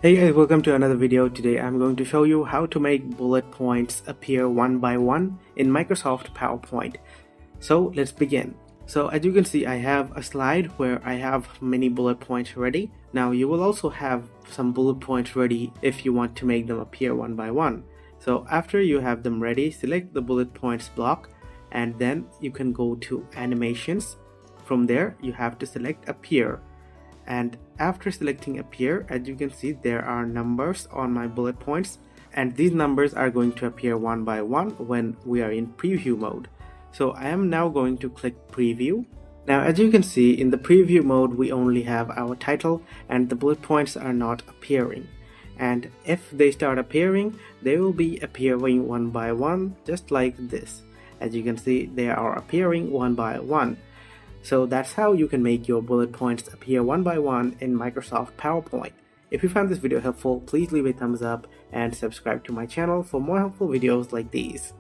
Hey guys, welcome to another video. Today I'm going to show you how to make bullet points appear one by one in Microsoft PowerPoint. So let's begin. So as you can see, I have a slide where I have many bullet points ready. Now you will also have some bullet points ready if you want to make them appear one by one. So after you have them ready, select the bullet points block and then you can go to animations. From there you have to select appear. And after selecting appear, as you can see, there are numbers on my bullet points, and these numbers are going to appear one by one when we are in preview mode. So I am now going to click preview. Now as you can see, in the preview mode we only have our title and the bullet points are not appearing, and if they start appearing, they will be appearing one by one, just like this. As you can see, they are appearing one by one. So that's how you can make your bullet points appear one by one in Microsoft PowerPoint. If you found this video helpful, please leave a thumbs up and subscribe to my channel for more helpful videos like these.